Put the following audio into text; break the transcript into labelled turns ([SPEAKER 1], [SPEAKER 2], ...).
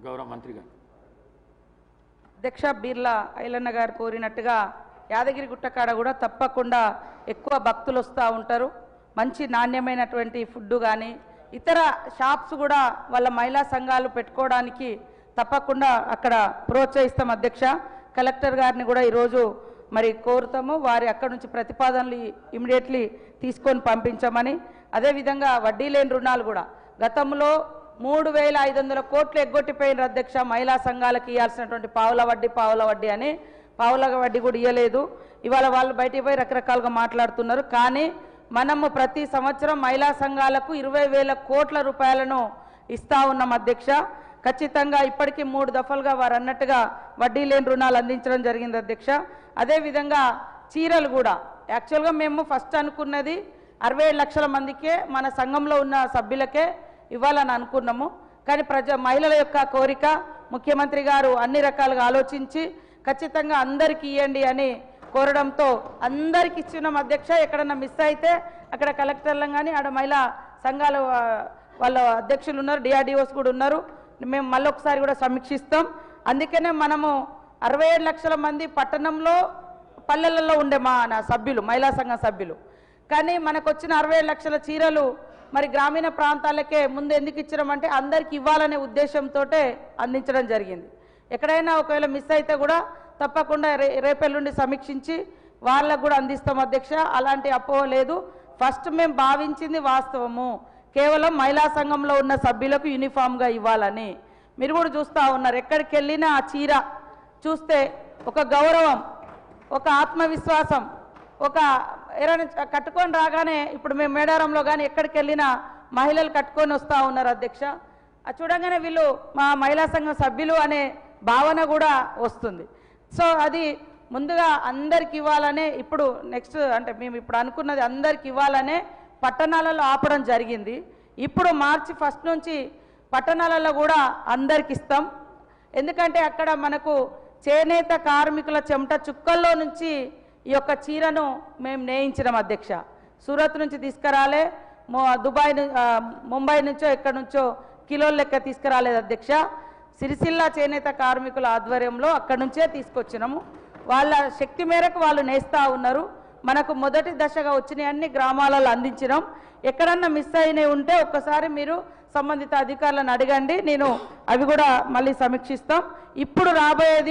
[SPEAKER 1] గౌరవ మంత్రి గారు.
[SPEAKER 2] అధ్యక్ష బీర్లా ఐలన్న గారు కోరినట్టుగా యాదగిరి గుట్టకాడ కూడా తప్పకుండా ఎక్కువ భక్తులు వస్తూ ఉంటారు. మంచి నాణ్యమైనటువంటి ఫుడ్ కానీ ఇతర షాప్స్ కూడా వాళ్ళ మహిళా సంఘాలు పెట్టుకోవడానికి తప్పకుండా అక్కడ ప్రోత్సహిస్తాం అధ్యక్ష. కలెక్టర్ గారిని కూడా ఈరోజు మరి కోరుతాము, వారి అక్కడ నుంచి ప్రతిపాదనలు ఇమీడియట్లీ తీసుకొని పంపించమని. అదేవిధంగా వడ్డీ లేని రుణాలు కూడా గతంలో 3,500 కోట్లు ఎగ్గొట్టిపోయిన అధ్యక్ష. మహిళా సంఘాలకు ఇవ్వాల్సినటువంటి పావుల వడ్డీ అని పావుల వడ్డీ కూడా ఇవ్వలేదు. ఇవాళ వాళ్ళు బయటికి పోయి రకరకాలుగా మాట్లాడుతున్నారు. కానీ మనము ప్రతి సంవత్సరం మహిళా సంఘాలకు 20,000 కోట్ల రూపాయలను ఇస్తా ఉన్నాం అధ్యక్ష. ఖచ్చితంగా ఇప్పటికీ 3 దఫలుగా వారు అన్నట్టుగా వడ్డీ లేని రుణాలు అందించడం జరిగింది అధ్యక్ష. అదేవిధంగా చీరలు కూడా యాక్చువల్గా మేము ఫస్ట్ అనుకున్నది 67 లక్షల మందికే మన సంఘంలో ఉన్న సభ్యులకే ఇవ్వాలని అనుకున్నాము. కానీ మహిళల యొక్క కోరిక ముఖ్యమంత్రి గారు అన్ని రకాలుగా ఆలోచించి ఖచ్చితంగా అందరికీ ఇవ్వండి అని కోరడంతో అందరికి ఇచ్చినాం అధ్యక్ష. ఎక్కడన్నా మిస్ అయితే అక్కడ కలెక్టర్లను కానీ ఆడ మహిళా సంఘాల వాళ్ళ అధ్యక్షులు ఉన్నారు, డిఆర్డిఓస్ కూడా ఉన్నారు. మేము మళ్ళీ ఒకసారి కూడా సమీక్షిస్తాం. అందుకనే మనము 67 లక్షల మంది పట్టణంలో పల్లెలలో ఉండే నా సభ్యులు మహిళా సంఘం సభ్యులు. కానీ మనకు వచ్చిన 67 లక్షల చీరలు మరి గ్రామీణ ప్రాంతాలకే ముందు ఎందుకు ఇచ్చడమంటే అందరికి ఇవ్వాలనే ఉద్దేశంతో అందించడం జరిగింది. ఎక్కడైనా ఒకవేళ మిస్ అయితే కూడా తప్పకుండా రేపెల్లుండి సమీక్షించి వాళ్ళకు కూడా అందిస్తాం అధ్యక్ష. అలాంటి అపోహ లేదు. ఫస్ట్ మేము భావించింది వాస్తవము, కేవలం మహిళా సంఘంలో ఉన్న సభ్యులకు యూనిఫామ్గా ఇవ్వాలని. మీరు కూడా చూస్తూ ఉన్నారు, ఎక్కడికి వెళ్ళినా ఆ చీర చూస్తే ఒక గౌరవం, ఒక ఆత్మవిశ్వాసం, ఒక ఎవరైనా కట్టుకొని రాగానే ఇప్పుడు మేము మేడారంలో కానీ ఎక్కడికి వెళ్ళినా మహిళలు కట్టుకొని వస్తూ ఉన్నారు అధ్యక్ష. అది చూడగానే వీళ్ళు మా మహిళా సంఘం సభ్యులు అనే భావన కూడా వస్తుంది. సో అది ముందుగా అందరికి ఇవ్వాలనే ఇప్పుడు నెక్స్ట్ అంటే మేము ఇప్పుడు అనుకున్నది అందరికి ఇవ్వాలనే పట్టణాలలో ఆపడం జరిగింది. ఇప్పుడు మార్చి 1 నుంచి పట్టణాలలో కూడా అందరికి ఇస్తాం. ఎందుకంటే అక్కడ మనకు చేనేత కార్మికుల చెమట చుక్కల్లో నుంచి ఈ యొక్క చీరను మేము నేయించడం అధ్యక్ష. సూరత్ నుంచి తీసుకురాలే, దుబాయ్ ముంబై నుంచో ఎక్కడి నుంచో కిలోల లెక్క తీసుకురాలేదు అధ్యక్ష. సిరిసిల్ల చేనేత కార్మికుల ఆధ్వర్యంలో అక్కడి నుంచే తీసుకొచ్చినాము. వాళ్ళ శక్తి మేరకు వాళ్ళు నేస్తూ ఉన్నారు. మనకు మొదటి దశగా వచ్చిన అన్ని గ్రామాలలో అందించినాం. ఎక్కడన్నా మిస్ అయినవి ఉంటే ఒక్కసారి మీరు సంబంధిత అధికారులను అడగండి, నేను అవి కూడా మళ్ళీ సమీక్షిస్తాం. ఇప్పుడు రాబోయేది